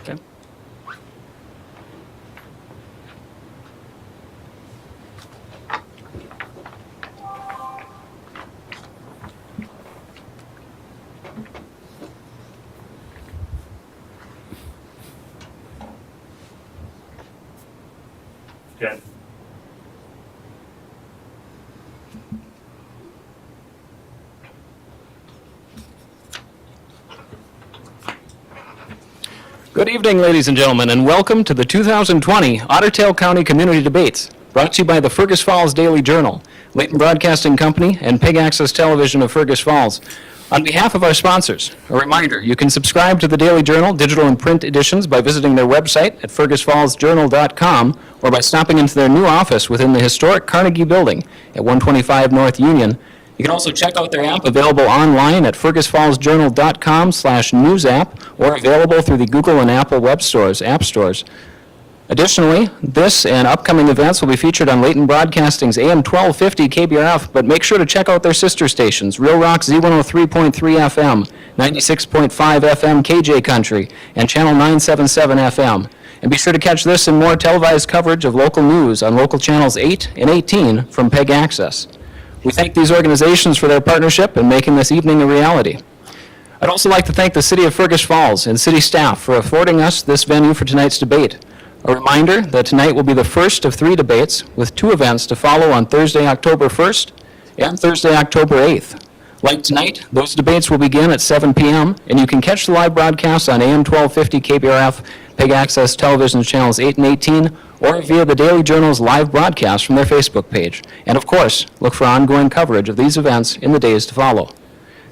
Okay. Jen. Good evening, ladies and gentlemen, and welcome to the 2020 Otter Tail County Community Debates, brought to you by the Fergus Falls Daily Journal, Layton Broadcasting Company, and Peg Access Television of Fergus Falls. On behalf of our sponsors, a reminder, you can subscribe to the Daily Journal digital and print editions by visiting their website at fergusfallsjournal.com or by stopping into their new office within the historic Carnegie Building at 125 North Union. You can also check out their app available online at fergusfallsjournal.com/news app or available through the Google and Apple app stores. Additionally, this and upcoming events will be featured on Layton Broadcasting's AM 1250 KBRF, but make sure to check out their sister stations, Real Rock Z103.3 FM, 96.5 FM KJ Country, and Channel 977 FM. And be sure to catch this and more televised coverage of local news on local channels 8 and 18 from Peg Access. We thank these organizations for their partnership in making this evening a reality. I'd also like to thank the City of Fergus Falls and city staff for affording us this venue for tonight's debate. A reminder that tonight will be the first of 3 debates, with 2 events to follow on Thursday, October 1st and Thursday, October 8th. Like tonight, those debates will begin at 7 p.m., and you can catch the live broadcast on AM 1250 KBRF, Peg Access Television channels 8 and 18, or via the Daily Journal's live broadcast from their Facebook page. And of course, look for ongoing coverage of these events in the days to follow.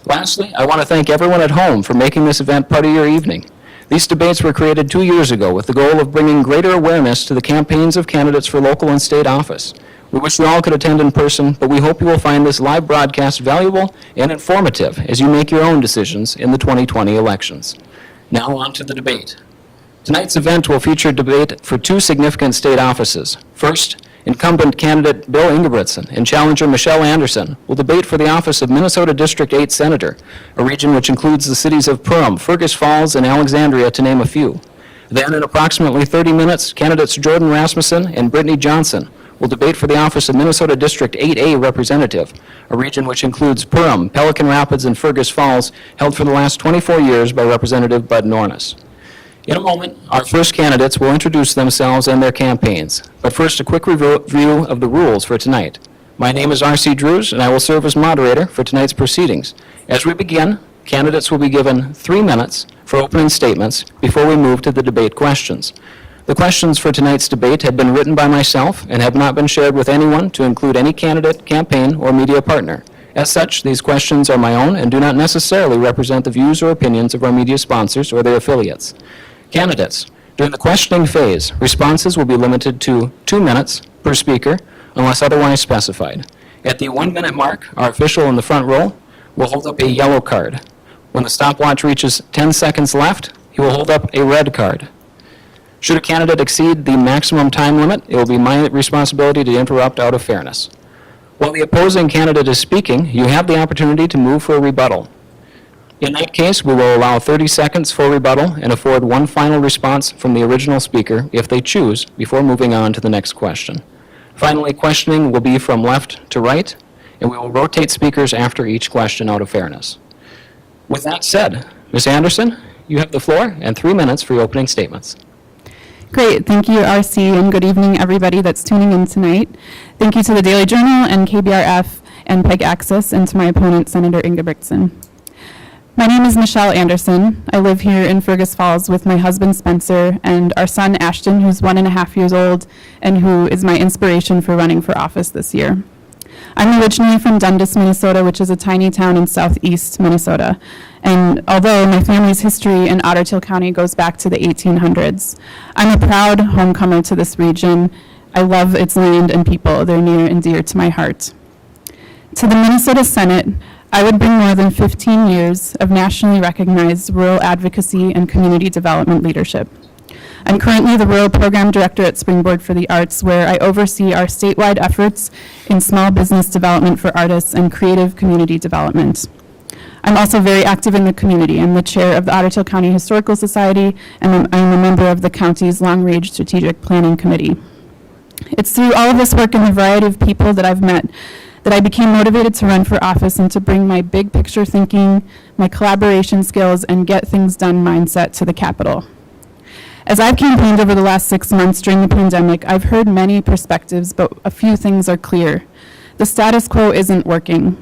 Lastly, I want to thank everyone at home for making this event part of your evening. These debates were created 2 years ago with the goal of bringing greater awareness to the campaigns of candidates for local and state office. We wish you all could attend in person, but we hope you will find this live broadcast valuable and informative as you make your own decisions in the 2020 elections. Now on to the debate. Tonight's event will feature debate for 2 significant state offices. First, incumbent candidate Bill Ingebrigtsen and challenger Michelle Anderson will debate for the office of Minnesota District 8 Senator, a region which includes the cities of Perham, Fergus Falls, and Alexandria, to name a few. Then, in approximately 30 minutes, candidates Jordan Rasmussen and Brittany Johnson will debate for the office of Minnesota District 8A Representative, a region which includes Perham, Pelican Rapids, and Fergus Falls, held for the last 24 years by Representative Bud Nornis. In a moment, our first candidates will introduce themselves and their campaigns. But first, a quick review of the rules for tonight. My name is R.C. Drews, and I will serve as moderator for tonight's proceedings. As we begin, candidates will be given 3 minutes for opening statements before we move to the debate questions. The questions for tonight's debate have been written by myself and have not been shared with anyone to include any candidate, campaign, or media partner. As such, these questions are my own and do not necessarily represent the views or opinions of our media sponsors or their affiliates. Candidates, during the questioning phase, responses will be limited to 2 minutes per speaker unless otherwise specified. At the 1-minute mark, our official in the front row will hold up a yellow card. When the stopwatch reaches 10 seconds left, he will hold up a red card. Should a candidate exceed the maximum time limit, it will be my responsibility to interrupt out of fairness. While the opposing candidate is speaking, you have the opportunity to move for a rebuttal. In that case, we will allow 30 seconds for rebuttal and afford one final response from the original speaker if they choose before moving on to the next question. Finally, questioning will be from left to right, and we will rotate speakers after each question out of fairness. With that said, Ms. Anderson, you have the floor and 3 minutes for your opening statements. Great. Thank you, RC, and good evening, everybody that's tuning in tonight. Thank you to the Daily Journal and KBRF and Peg Access, and to my opponent, Senator Ingebrigtsen. My name is Michelle Anderson. I live here in Fergus Falls with my husband, Spencer, and our son, Ashton, who's 1.5 years old, and who is my inspiration for running for office this year. I'm originally from Dundas, Minnesota, which is a tiny town in southeast Minnesota. And although my family's history in Otter Tail County goes back to the 1800s, I'm a proud homecomer to this region. I love its land and people. They're near and dear to my heart. To the Minnesota Senate, I would bring more than 15 years of nationally recognized rural advocacy and community development leadership. I'm currently the Rural Program Director at Springboard for the Arts, where I oversee our statewide efforts in small business development for artists and creative community development. I'm also very active in the community. I'm the chair of the Otter Tail County Historical Society, and I'm a member of the county's Long Range Strategic Planning Committee. It's through all of this work and the variety of people that I've met that I became motivated to run for office and to bring my big picture thinking, my collaboration skills, and get things done mindset to the Capitol. As I've campaigned over the last 6 months during the pandemic, I've heard many perspectives, but a few things are clear. The status quo isn't working.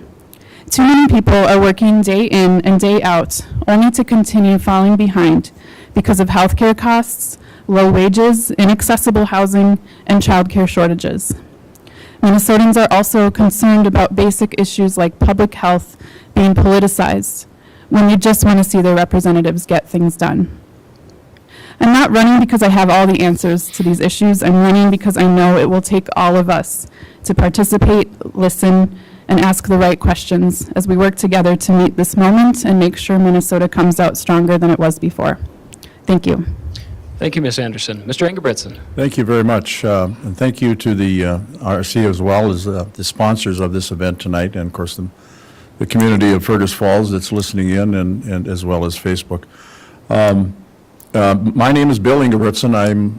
Too many people are working day in and day out, only to continue falling behind because of healthcare costs, low wages, inaccessible housing, and childcare shortages. Minnesotans are also concerned about basic issues like public health being politicized, when they just want to see their representatives get things done. I'm not running because I have all the answers to these issues. I'm running because I know it will take all of us to participate, listen, and ask the right questions as we work together to meet this moment and make sure Minnesota comes out stronger than it was before. Thank you. Thank you, Ms. Anderson. Mr. Ingebrigtsen. Thank you very much, and thank you to the RC as well as the sponsors of this event tonight, and of course the community of Fergus Falls that's listening in, and as well as Facebook. My name is Bill Ingebrigtsen. I'm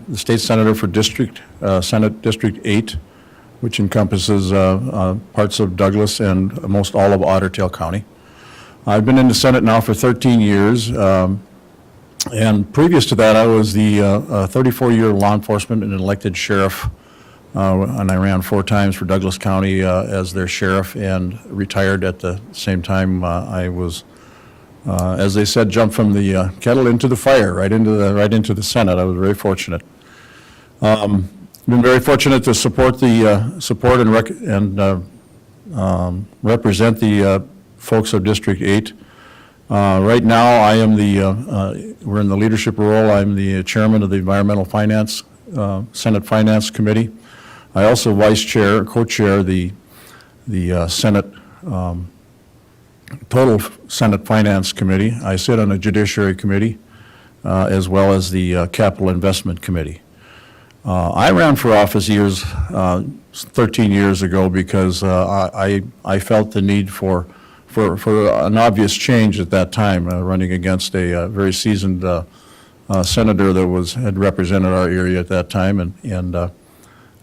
the state senator for Senate District 8, which encompasses parts of Douglas and most all of Otter Tail County. I've been in the Senate now for 13 years. And previous to that, I was the 34-year law enforcement and elected sheriff, and I ran 4 times for Douglas County as their sheriff, and retired at the same time. I was, as they said, jumped from the kettle into the fire, right into the Senate. I was very fortunate. Been very fortunate to support and represent the folks of District 8. Right now, I am we're in the leadership role. I'm the chairman of the Environmental Finance, Senate Finance Committee. I also co-chair the Senate, total Senate Finance Committee. I sit on the Judiciary Committee, as well as the Capital Investment Committee. I ran for office 13 years ago because I felt the need for an obvious change at that time, running against a very seasoned senator that had represented our area at that time, and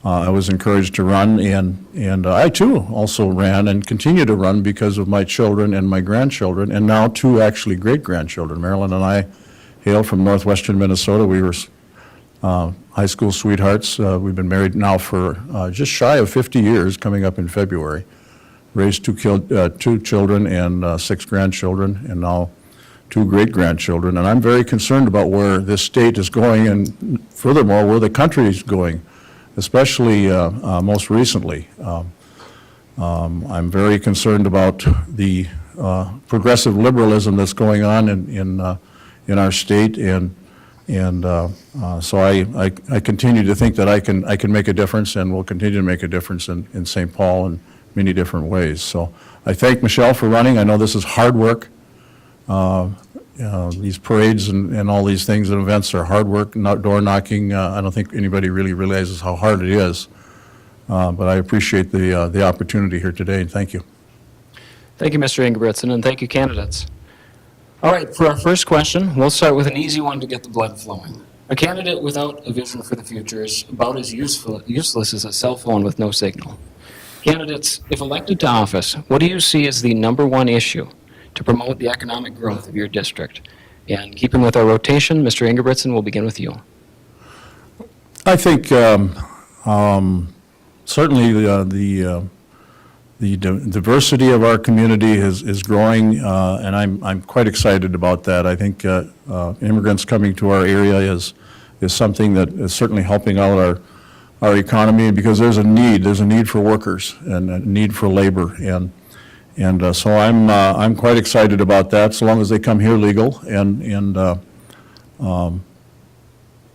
I was encouraged to run, and I too also ran and continue to run because of my children and my grandchildren, and now 2 actually great-grandchildren. Marilyn and I hail from northwestern Minnesota. We were high school sweethearts. We've been married now for just shy of 50 years, coming up in February. Raised 2 children and 6 grandchildren, and now 2 great-grandchildren. And I'm very concerned about where this state is going, and furthermore, where the country is going, especially most recently. I'm very concerned about the progressive liberalism that's going on in our state, and so I continue to think that I can make a difference, and will continue to make a difference in St. Paul and many different ways. So I thank Michelle for running. I know this is hard work. These parades and all these things and events are hard work, not door knocking. I don't think anybody really realizes how hard it is. But I appreciate the opportunity here today, and thank you. Thank you, Mr. Ingebrigtsen, and thank you, candidates. All right, for our first question, we'll start with an easy one to get the blood flowing. A candidate without a vision for the future is about as useless as a cell phone with no signal. Candidates, if elected to office, what do you see as the #1 issue to promote the economic growth of your district? And keeping with our rotation, Mr. Ingebrigtsen, we'll begin with you. I think certainly the diversity of our community is growing, and I'm quite excited about that. I think immigrants coming to our area is something that is certainly helping out our economy, because there's a need for workers and a need for labor, and so I'm quite excited about that, so long as they come here legal, and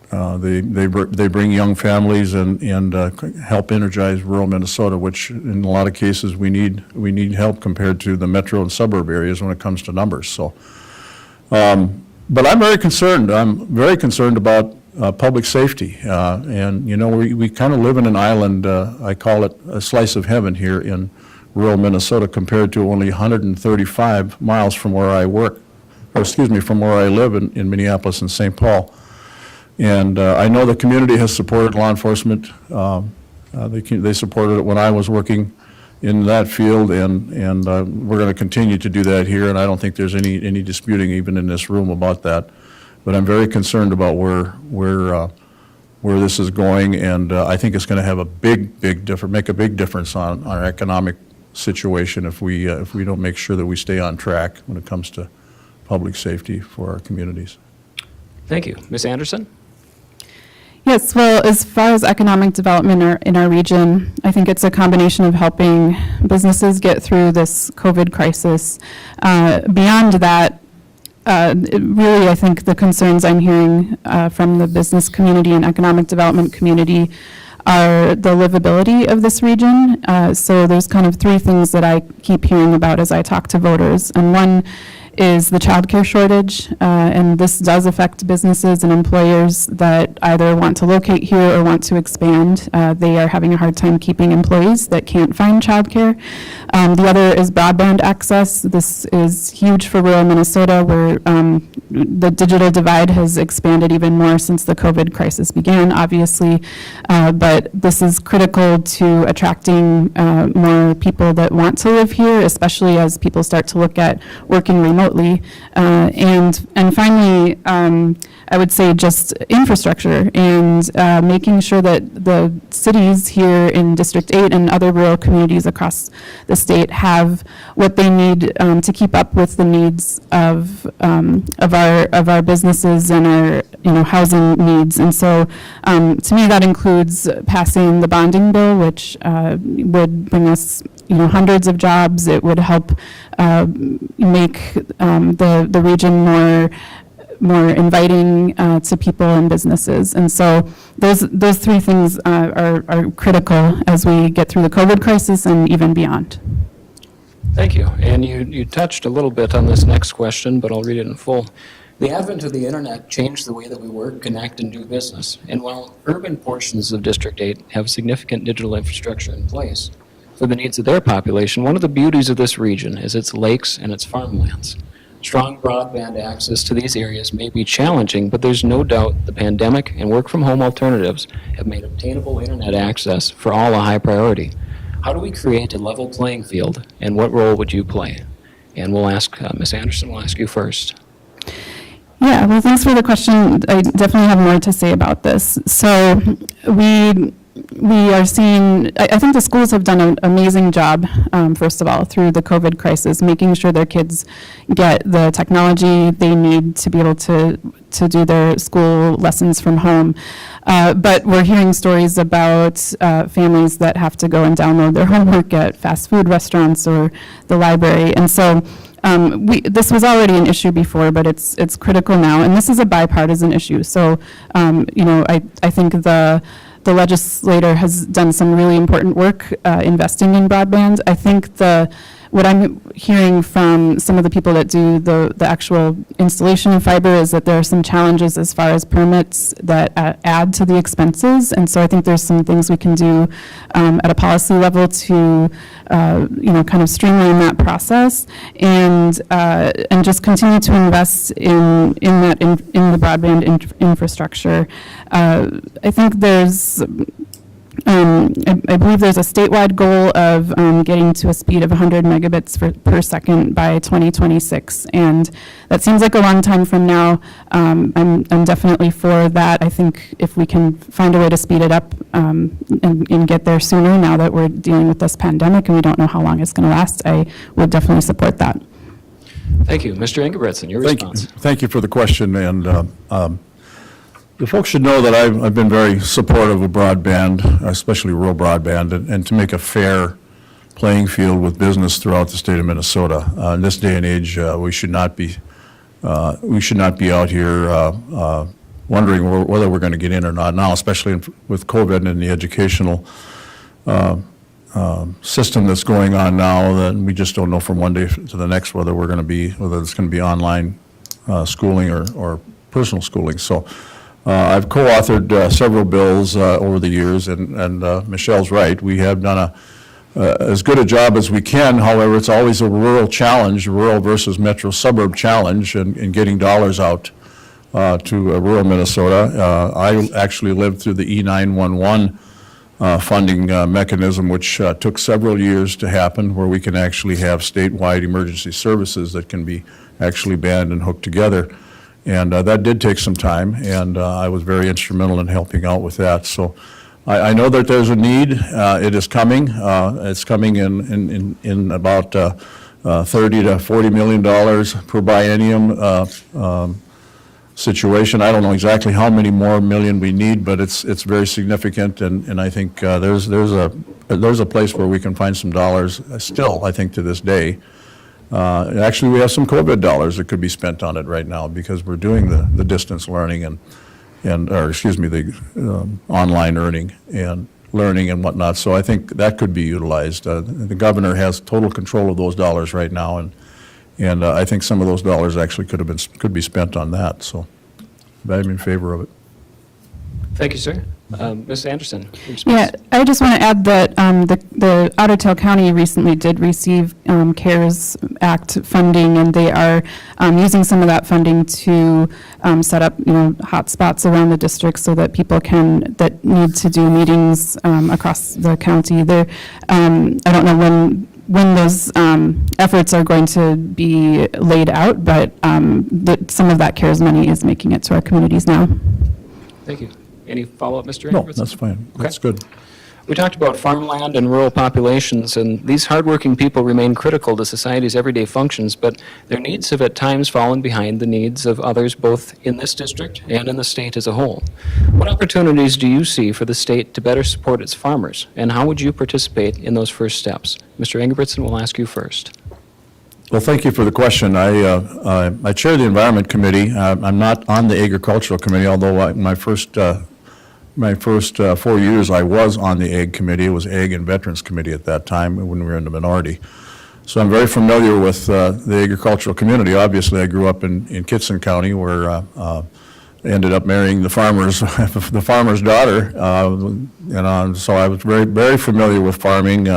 They bring young families and help energize rural Minnesota, which in a lot of cases we need help compared to the metro and suburb areas when it comes to numbers. So, but I'm very concerned. I'm very concerned about public safety, and you know we kind of live in an island. I call it a slice of heaven here in rural Minnesota compared to only 135 miles from where I work, or excuse me, from where I live in Minneapolis and St. Paul. And I know the community has supported law enforcement. They supported it when I was working in that field, and we're going to continue to do that here. And I don't think there's any disputing even in this room about that. But I'm very concerned about where this is going, and I think it's going to have make a big difference on our economic situation if we don't make sure that we stay on track when it comes to public safety for our communities. Thank you. Ms. Anderson? Yes, well, as far as economic development in our region, I think it's a combination of helping businesses get through this COVID crisis. Beyond that, really, I think the concerns I'm hearing from the business community and economic development community are the livability of this region. So there's kind of three things that I keep hearing about as I talk to voters. And one is the childcare shortage, and this does affect businesses and employers that either want to locate here or want to expand. They are having a hard time keeping employees that can't find childcare. The other is broadband access. This is huge for rural Minnesota, where the digital divide has expanded even more since the COVID crisis began, obviously, but this is critical to attracting more people that want to live here, especially as people start to look at working remotely. And finally, I would say just infrastructure and making sure that the cities here in District 8 and other rural communities across the state have what they need to keep up with the needs of our businesses and our housing needs. And so to me that includes passing the bonding bill, which would bring us hundreds of jobs. It would help make the region more inviting to people and businesses. And so those three things are critical as we get through the COVID crisis and even beyond. Thank you. And you touched a little bit on this next question, but I'll read it in full. The advent of the internet changed the way that we work, connect, and do business. And while urban portions of District 8 have significant digital infrastructure in place for the needs of their population, one of the beauties of this region is its lakes and its farmlands. Strong broadband access to these areas may be challenging, but there's no doubt the pandemic and work-from-home alternatives have made obtainable internet access for all a high priority. How do we create a level playing field, and what role would you play? And we'll ask, Ms. Anderson, we'll ask you first. Yeah, well, thanks for the question. I definitely have more to say about this. So we are seeing, I think the schools have done an amazing job, first of all, through the COVID crisis, making sure their kids get the technology they need to be able to do their school lessons from home. But we're hearing stories about families that have to go and download their homework at fast food restaurants or the library. And so this was already an issue before, but it's critical now. And this is a bipartisan issue. So, I think the legislator has done some really important work investing in broadband. I think what I'm hearing from some of the people that do the actual installation of fiber is that there are some challenges as far as permits that add to the expenses. And so I think there's some things we can do at a policy level to kind of streamline that process and just continue to invest in the broadband infrastructure. I think there's I believe there's a statewide goal of getting to a speed of 100 megabits per second by 2026, and that seems like a long time from now. I'm definitely for that. I think if we can find a way to speed it up and get there sooner, now that we're dealing with this pandemic and we don't know how long it's going to last, I would definitely support that. Thank you. Mr. Ingebretson, your response. Thank you for the question, and the folks should know that I've been very supportive of broadband, especially rural broadband, and to make a fair playing field with business throughout the state of Minnesota. In this day and age, we should not be out here wondering whether we're going to get in or not now, especially with COVID and the educational system that's going on now, that we just don't know from one day to the next whether it's going to be online schooling or personal schooling. So I've co-authored several bills over the years, and Michelle's right. We have done as good a job as we can. However, it's always a rural challenge, rural versus metro suburb challenge in getting dollars out to rural Minnesota. I actually lived through the E911 funding mechanism, which took several years to happen, where we can actually have statewide emergency services that can be actually band and hooked together. And that did take some time, and I was very instrumental in helping out with that. So I know that there's a need. It is coming. It's coming in about $30 to $40 million per biennium situation. I don't know exactly how many more million we need, but it's very significant, and I think there's a place where we can find some dollars still, I think, to this day. Actually, we have some COVID dollars that could be spent on it right now, because we're doing the distance learning the online learning and whatnot. So I think that could be utilized. The governor has total control of those dollars right now, and I think some of those dollars actually could be spent on that. So I'm in favor of it. Thank you, sir. Ms. Anderson. Yeah, I just want to add that the Otter Tail County recently did receive CARES Act funding, and they are using some of that funding to set up, hot spots around the district so that people that need to do meetings across the county. I don't know when those efforts are going to be laid out, but some of that CARES money is making it to our communities now. Thank you. Any follow-up, Mr. No, Ingebrigtsen? that's fine. Okay. That's good. We talked about farmland and rural populations, and these hardworking people remain critical to society's everyday functions, but their needs have at times fallen behind the needs of others both in this district and in the state as a whole. What opportunities do you see for the state to better support its farmers, and how would you participate in those first steps? Mr. Ingebrigtsen, we'll ask you first. Well, thank you for the question. I chair the Environment Committee. I'm not on the Agricultural Committee, although my first 4 years I was on the Ag Committee. It was Ag and Veterans Committee at that time when we were in the minority. So I'm very familiar with the agricultural community. Obviously, I grew up in Kitson County, where I ended up marrying the farmer's daughter. So I was very, very familiar with farming.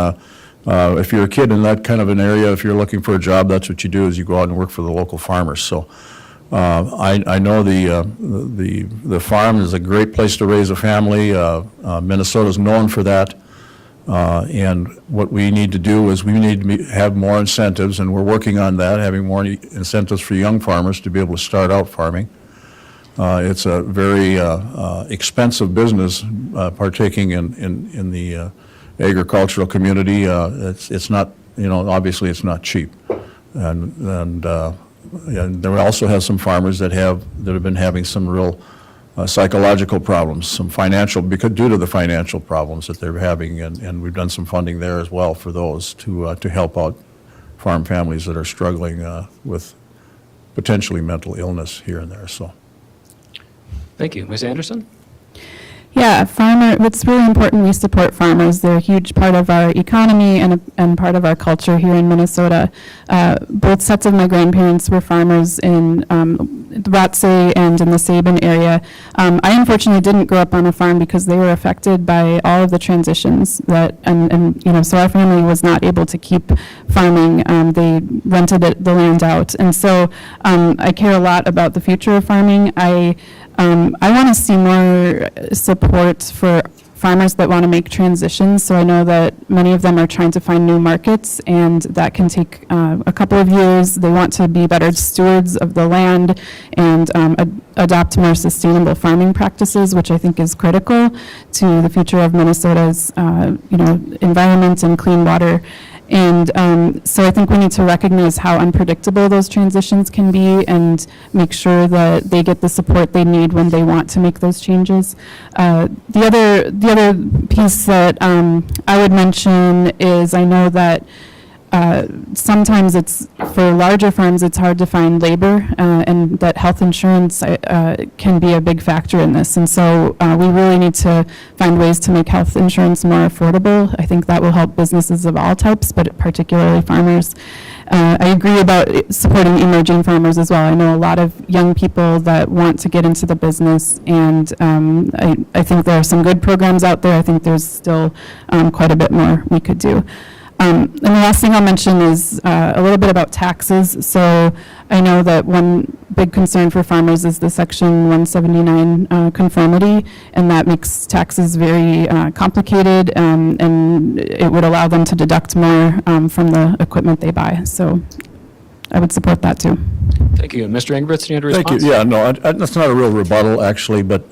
If you're a kid in that kind of an area, if you're looking for a job, that's what you do, is you go out and work for the local farmers. So I know the farm is a great place to raise a family. Minnesota's known for that. And what we need to do is we need to have more incentives, and we're working on that, having more incentives for young farmers to be able to start out farming. It's a very expensive business, partaking in the agricultural community. It's not, obviously it's not cheap. And there also have some farmers that have been having some real psychological problems, some due to the financial problems that they're having, and we've done some funding there as well for those to help out farm families that are struggling with potentially mental illness here and there. So, Thank you. Ms. Anderson? Yeah, it's really important we support farmers. They're a huge part of our economy and part of our culture here in Minnesota. Both sets of my grandparents were farmers in the Rothsay and in the Sabin area. I unfortunately didn't grow up on a farm because they were affected by all of the transitions so our family was not able to keep farming. They rented the land out. And so I care a lot about the future of farming. I want to see more support for farmers that want to make transitions. So I know that many of them are trying to find new markets, and that can take a couple of years. They want to be better stewards of the land and adopt more sustainable farming practices, which I think is critical to the future of Minnesota's environment and clean water. And so I think we need to recognize how unpredictable those transitions can be and make sure that they get the support they need when they want to make those changes. The other piece that I would mention is I know that sometimes it's, for larger firms, it's hard to find labor, and that health insurance can be a big factor in this. And so we really need to find ways to make health insurance more affordable. I think that will help businesses of all types, but particularly farmers. I agree about supporting emerging farmers as well. I know a lot of young people that want to get into the business, and I think there are some good programs out there. I think there's still quite a bit more we could do. And the last thing I'll mention is a little bit about taxes. So I know that one big concern for farmers is the Section 179 conformity, and that makes taxes very complicated, and it would allow them to deduct more from the equipment they buy. So I would support that too. Thank you. Mr. Ingebrigtsen, you had a response? Thank you. Yeah, no, that's not a real rebuttal, actually, but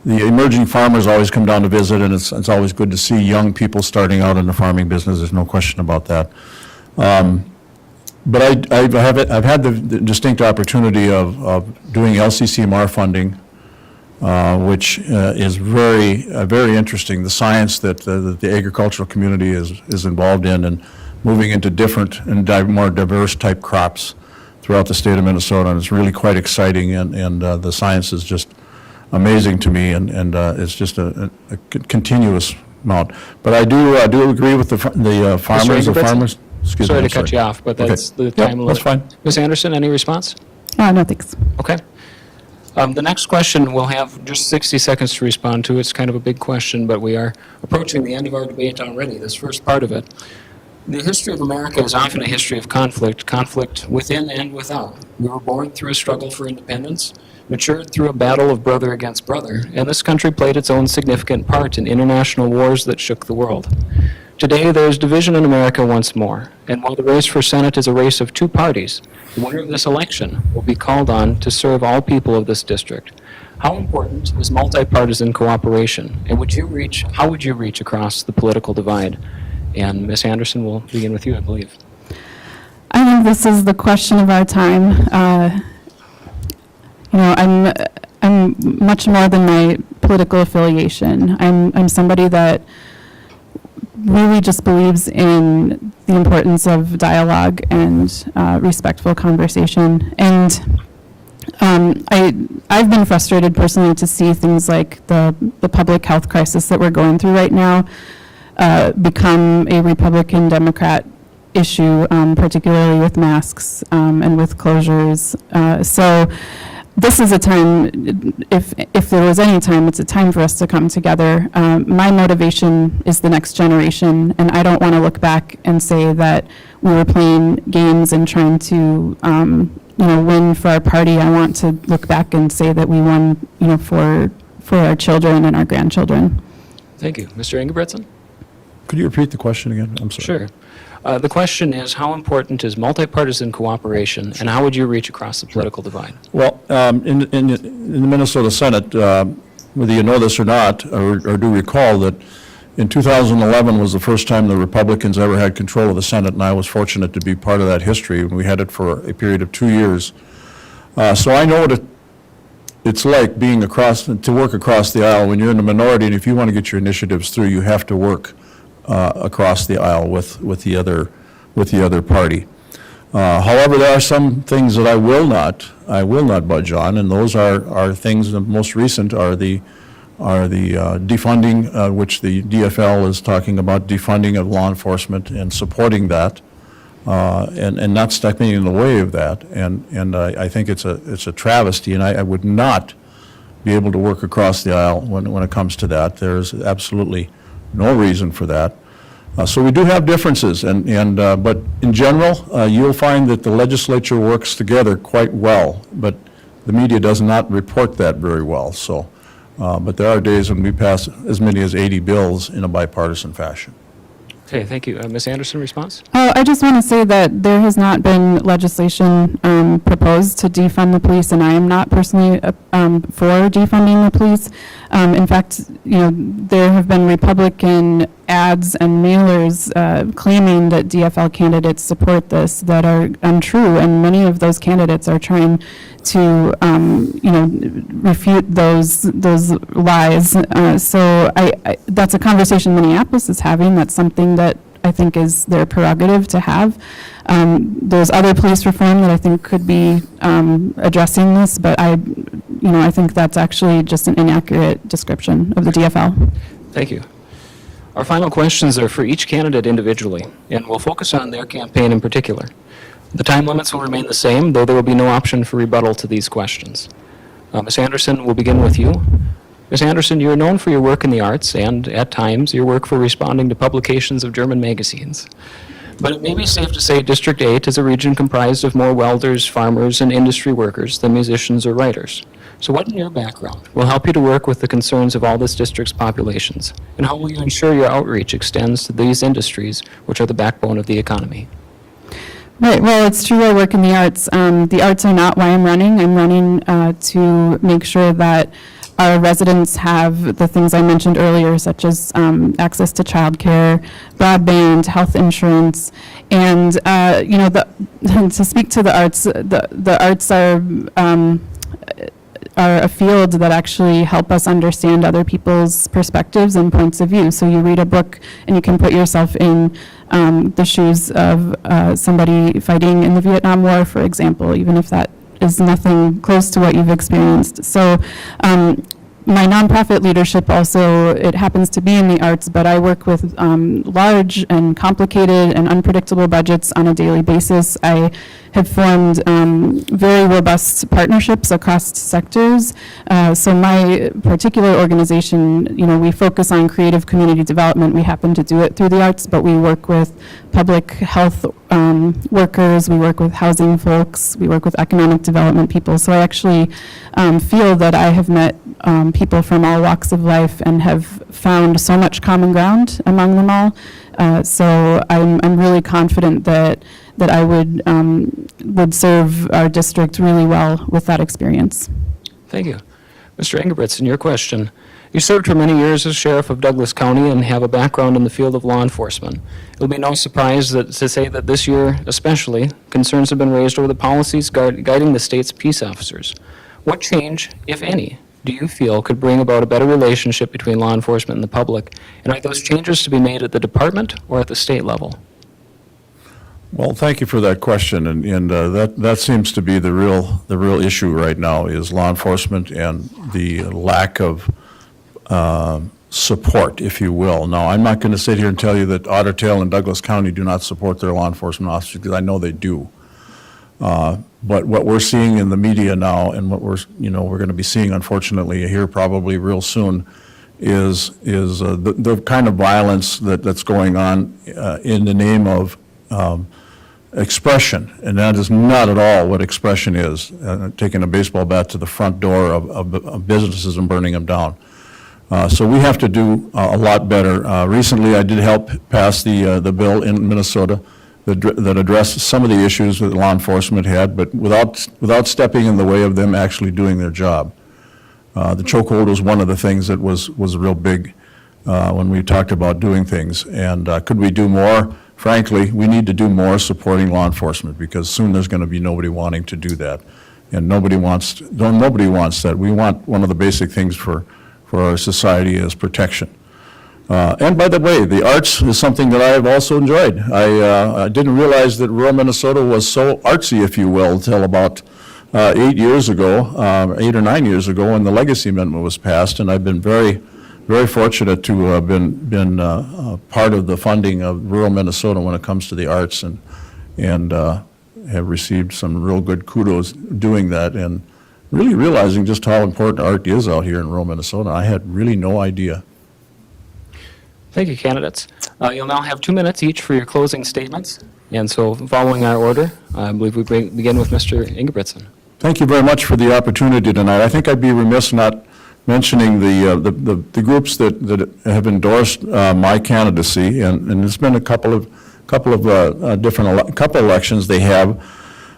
the emerging farmers always come down to visit, and it's always good to see young people starting out in the farming business. There's no question about that. But I've had the distinct opportunity of doing LCCMR funding, which is very interesting. The science that the agricultural community is involved in, and moving into different and more diverse type crops throughout the state of Minnesota, and it's really quite exciting. And the science is just amazing to me, and it's just a continuous amount. But I do agree with the farmers. The farmers. Excuse me. Sorry to cut you off, but that's the time limit. That's fine. Ms. Anderson, any response? No, thanks. Okay. The next question we'll have just 60 seconds to respond to. It's kind of a big question, but we are approaching the end of our debate already, this first part of it. The history of America is often a history of conflict within and without. We were born through a struggle for independence, matured through a battle of brother against brother, and this country played its own significant part in international wars that shook the world. Today, there is division in America once more, and while the race for Senate is a race of two parties, the winner of this election will be called on to serve all people of this district. How important is multi-partisan cooperation, and how would you reach across the political divide? And Ms. Anderson, we'll begin with you, I believe. I think this is the question of our time. I'm much more than my political affiliation. I'm somebody that really just believes in the importance of dialogue and respectful conversation. And I've been frustrated personally to see things like the public health crisis that we're going through right now become a Republican-Democrat issue, particularly with masks and with closures. So this is a time, if there was any time, it's a time for us to come together. My motivation is the next generation, and I don't want to look back and say that we were playing games and trying to win for our party. I want to look back and say that we won for our children and our grandchildren. Thank you. Mr. Ingebrigtsen? Could you repeat the question again? I'm sorry. Sure. The question is, how important is multi-partisan cooperation, and how would you reach across the political divide? Well, in the Minnesota Senate, whether you know this or not, or do recall that in 2011 was the first time the Republicans ever had control of the Senate, and I was fortunate to be part of that history. We had it for a period of 2 years. So I know what it's like to work across the aisle when you're in the minority, and if you want to get your initiatives through, you have to work across the aisle with the other party. However, there are some things that I will not budge on, and those are things. The most recent are the defunding, which the DFL is talking about, defunding of law enforcement and supporting that, and not stepping in the way of that. And I think it's a travesty, and I would not be able to work across the aisle when it comes to that. There's absolutely no reason for that. So we do have differences, but in general, you'll find that the legislature works together quite well, but the media does not report that very well. So, but there are days when we pass as many as 80 bills in a bipartisan fashion. Okay, thank you. Ms. Anderson, response? I just want to say that there has not been legislation proposed to defund the police, and I am not personally for defunding the police. In fact, there have been Republican ads and mailers claiming that DFL candidates support this that are untrue, and many of those candidates are trying to, refute those lies. So that's a conversation Minneapolis is having. That's something that I think is their prerogative to have. There's other police reform that I think could be addressing this, but I think that's actually just an inaccurate description of the DFL. Thank you. Our final questions are for each candidate individually, and we'll focus on their campaign in particular. The time limits will remain the same, though there will be no option for rebuttal to these questions. Ms. Anderson, we'll begin with you. Ms. Anderson, you are known for your work in the arts and, at times, your work for responding to publications of German magazines. But it may be safe to say District 8 is a region comprised of more welders, farmers, and industry workers than musicians or writers. So what in your background will help you to work with the concerns of all this district's populations? And how will you ensure your outreach extends to these industries, which are the backbone of the economy? Right, well, it's true I work in the arts. The arts are not why I'm running. I'm running to make sure that our residents have the things I mentioned earlier, such as access to childcare, broadband, health insurance, and, to speak to the arts, the arts are a field that actually help us understand other people's perspectives and points of view. So you read a book and you can put yourself in the shoes of somebody fighting in the Vietnam War, for example, even if that is nothing close to what you've experienced. So my nonprofit leadership also, it happens to be in the arts, but I work with large and complicated and unpredictable budgets on a daily basis. I have formed very robust partnerships across sectors. So my particular organization, we focus on creative community development. We happen to do it through the arts, but we work with public health workers, we work with housing folks, we work with economic development people. So I actually feel that I have met people from all walks of life and have found so much common ground among them all. So I'm really confident that I would serve our district really well with that experience. Thank you. Mr. Ingebrigtsen, your question. You served for many years as sheriff of Douglas County and have a background in the field of law enforcement. It will be no surprise to say that this year, especially, concerns have been raised over the policies guiding the state's peace officers. What change, if any, do you feel could bring about a better relationship between law enforcement and the public? And are those changes to be made at the department or at the state level? Well, thank you for that question, and that seems to be the real issue right now is law enforcement and the lack of support, if you will. Now, I'm not going to sit here and tell you that Otter Tail and Douglas County do not support their law enforcement officers, because I know they do. But what we're seeing in the media now, and what we're going to be seeing, unfortunately, here probably real soon, is the kind of violence that's going on in the name of expression, and that is not at all what expression is, taking a baseball bat to the front door of businesses and burning them down. So we have to do a lot better. Recently, I did help pass the bill in Minnesota that addressed some of the issues that law enforcement had, but without stepping in the way of them actually doing their job. The chokehold was one of the things that was real big when we talked about doing things. And could we do more? Frankly, we need to do more supporting law enforcement, because soon there's going to be nobody wanting to do that. And nobody wants that. We want one of the basic things for our society is protection. And by the way, the arts is something that I have also enjoyed. I didn't realize that rural Minnesota was so artsy, if you will, until about 8 years ago, 8 or 9 years ago, when the Legacy Amendment was passed, and I've been very fortunate to have been part of the funding of rural Minnesota when it comes to the arts, and have received some real good kudos doing that, and really realizing just how important art is out here in rural Minnesota. I had really no idea. Thank you, candidates. You'll now have 2 minutes each for your closing statements. And so following our order, I believe we begin with Mr. Ingebrigtsen. Thank you very much for the opportunity tonight. I think I'd be remiss not mentioning the groups that have endorsed my candidacy, and there's been a couple of elections they have.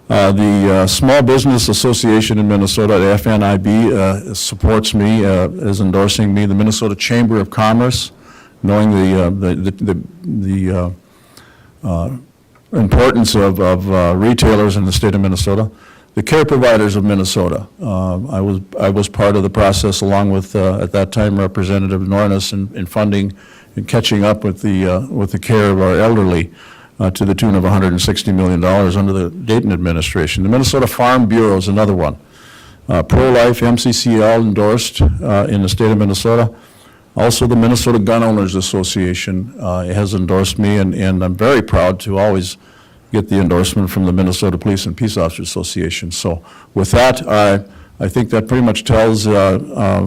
The Small Business Association in Minnesota, the FNIB, supports me, is endorsing me. The Minnesota Chamber of Commerce, knowing the importance of retailers in the state of Minnesota. the care providers of Minnesota. I was part of the process along with, at that time, Representative Norris in funding and catching up with the care of our elderly to the tune of $160 million under the Dayton administration. The Minnesota Farm Bureau is another one. Pro-life, MCCL endorsed in the state of Minnesota. Also, the Minnesota Gun Owners Association has endorsed me, and I'm very proud to always get the endorsement from the Minnesota Police and Peace Officers Association. So with that, I think that pretty much tells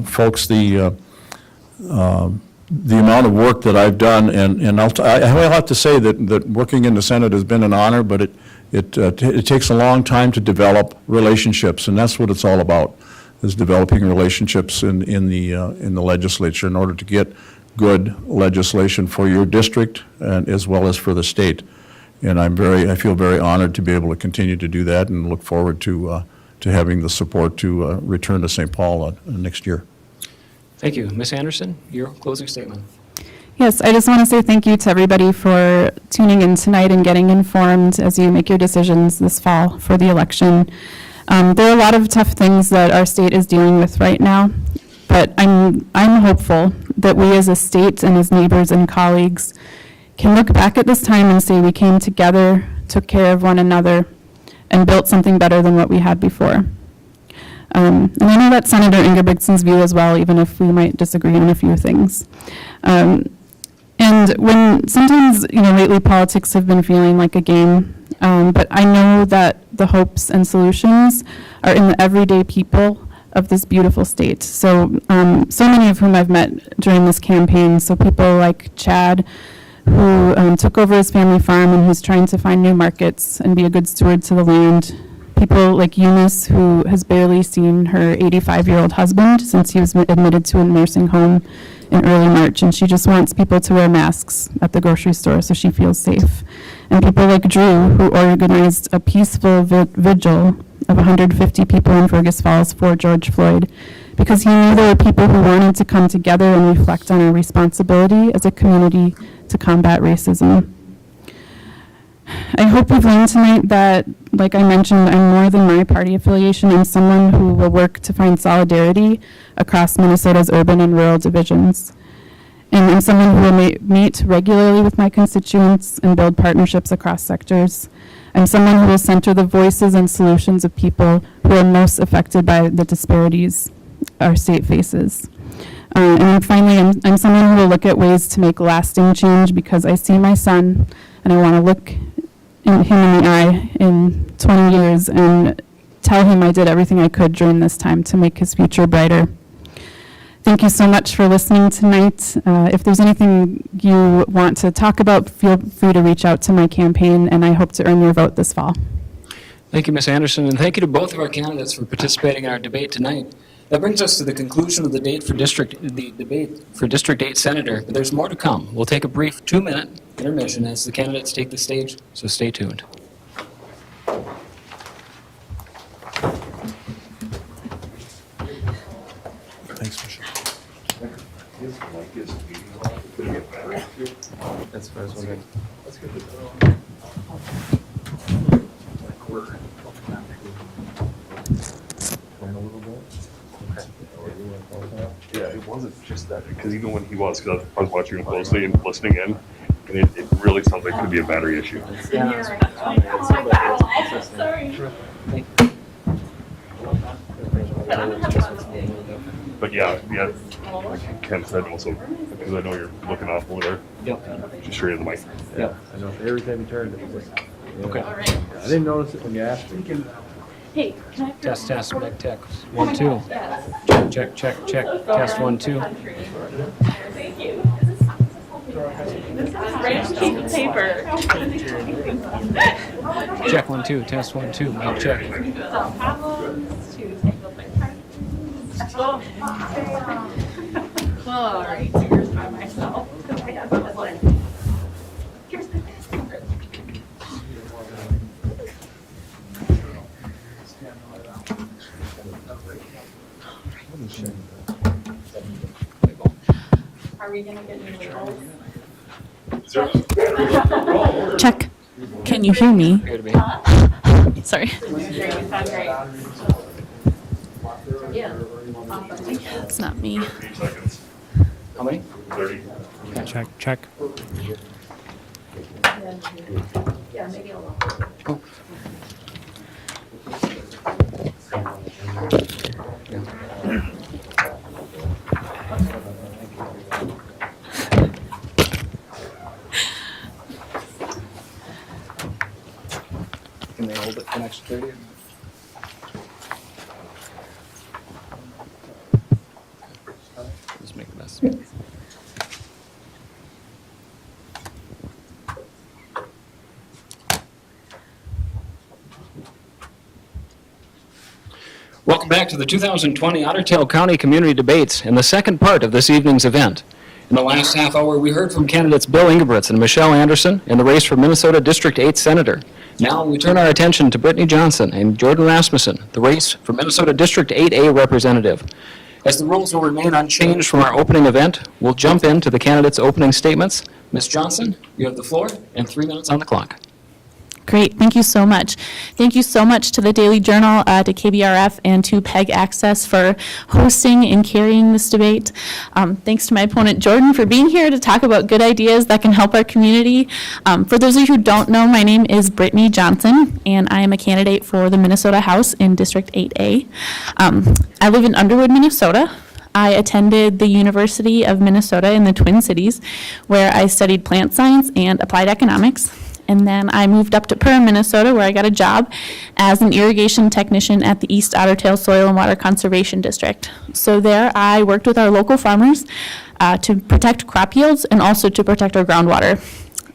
folks the amount of work that I've done, and I will have to say that working in the Senate has been an honor, but it takes a long time to develop relationships, and that's what it's all about, is developing relationships in the legislature in order to get good legislation for your district and as well as for the state. And I feel very honored to be able to continue to do that, and look forward to having the support to return to St. Paul next year. Thank you. Ms. Anderson, your closing statement. Yes, I just want to say thank you to everybody for tuning in tonight and getting informed as you make your decisions this fall for the election. There are a lot of tough things that our state is dealing with right now, but I'm hopeful that we as a state and as neighbors and colleagues can look back at this time and say we came together, took care of one another, and built something better than what we had before. And I know that's Senator Ingebrigtsen's view as well, even if we might disagree on a few things. And when sometimes, lately politics have been feeling like a game, but I know that the hopes and solutions are in the everyday people of this beautiful state. So, so many of whom I've met during this campaign, so people like Chad, who took over his family farm and who's trying to find new markets and be a good steward to the land. People like Eunice, who has barely seen her 85-year-old husband since he was admitted to a nursing home in early March, and she just wants people to wear masks at the grocery store so she feels safe. And people like Drew, who organized a peaceful vigil of 150 people in Fergus Falls for George Floyd, because he knew there were people who wanted to come together and reflect on our responsibility as a community to combat racism. I hope we've learned tonight that, like I mentioned, I'm more than my party affiliation. I'm someone who will work to find solidarity across Minnesota's urban and rural divisions. And I'm someone who will meet regularly with my constituents and build partnerships across sectors. I'm someone who will center the voices and solutions of people who are most affected by the disparities our state faces. And finally, I'm someone who will look at ways to make lasting change, because I see my son and I want to look him in the eye in 20 years and tell him I did everything I could during this time to make his future brighter. Thank you so much for listening tonight. If there's anything you want to talk about, feel free to reach out to my campaign, and I hope to earn your vote this fall. Thank you, Ms. Anderson, and thank you to both of our candidates for participating in our debate tonight. That brings us to the conclusion of the debate for District 8 Senator, but there's more to come. We'll take a brief 2-minute intermission as the candidates take the stage, so stay tuned. Thanks, Michelle. That's the first one. Yeah, it wasn't just that, because even when because I was watching him closely and listening in, and it really sounds like it could be a battery issue. But yeah, like Ken said also, because I know you're looking off over there. Yep. Just straight in the mic. Yep. I know, every time you turned, it was like, yeah. Okay. I didn't notice it when you asked me. Hey, can I have your Test, mic check. 1, 2. Check. Test 1, 2. Thank you. This is brand sheet of paper. Check 1, 2. Test 1, 2. Mic check. All right, so here's by myself. Here's the Are we gonna get new labels? Check. Can you hear me? Here to be. Sorry. It's not me. 15 seconds. How many? 30. Check. Can they hold it for an extra 30? Just make the best. Welcome back to the 2020 Otter Tail County Community Debates and the second part of this evening's event. In the last half hour, we heard from candidates Bill Ingebrigtsen and Michelle Anderson in the race for Minnesota District 8 Senator. Now we turn our attention to Brittany Johnson and Jordan Rasmussen, the race for Minnesota District 8A Representative. As the rules will remain unchanged from our opening event, we'll jump into the candidates' opening statements. Ms. Johnson, you have the floor and 3 minutes on the clock. Great, thank you so much. Thank you so much to the Daily Journal, to KBRF, and to PEG Access for hosting and carrying this debate. Thanks to my opponent Jordan for being here to talk about good ideas that can help our community. For those of you who don't know, my name is Brittany Johnson, and I am a candidate for the Minnesota House in District 8A. I live in Underwood, Minnesota. I attended the University of Minnesota in the Twin Cities, where I studied plant science and applied economics. And then I moved up to Perham, Minnesota, where I got a job as an irrigation technician at the East Otter Tail Soil and Water Conservation District. So there I worked with our local farmers to protect crop yields and also to protect our groundwater.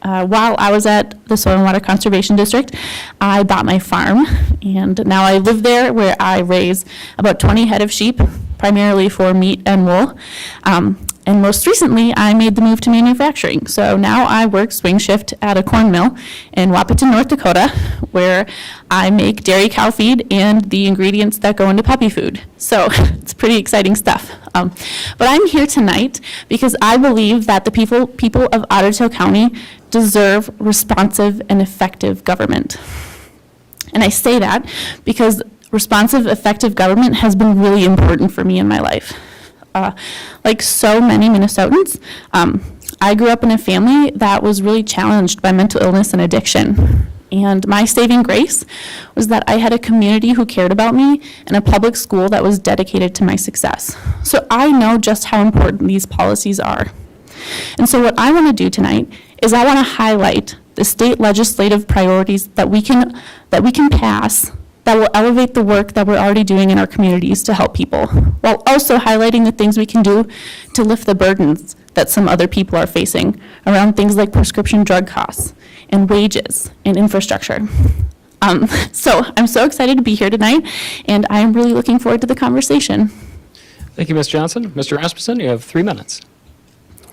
While I was at the Soil and Water Conservation District, I bought my farm, and now I live there, where I raise about 20 head of sheep, primarily for meat and wool. And most recently, I made the move to manufacturing. So now I work swing shift at a corn mill in Wahpeton, North Dakota, where I make dairy cow feed and the ingredients that go into puppy food. So it's pretty exciting stuff. But I'm here tonight because I believe that the people of Otter Tail County deserve responsive and effective government. And I say that because responsive, effective government has been really important for me in my life. Like so many Minnesotans, I grew up in a family that was really challenged by mental illness and addiction. And my saving grace was that I had a community who cared about me and a public school that was dedicated to my success. So I know just how important these policies are. And so what I want to do tonight is I want to highlight the state legislative priorities that we can pass that will elevate the work that we're already doing in our communities to help people, while also highlighting the things we can do to lift the burdens that some other people are facing around things like prescription drug costs and wages and infrastructure. So I'm so excited to be here tonight, and I'm really looking forward to the conversation. Thank you, Ms. Johnson. Mr. Rasmussen, you have 3 minutes.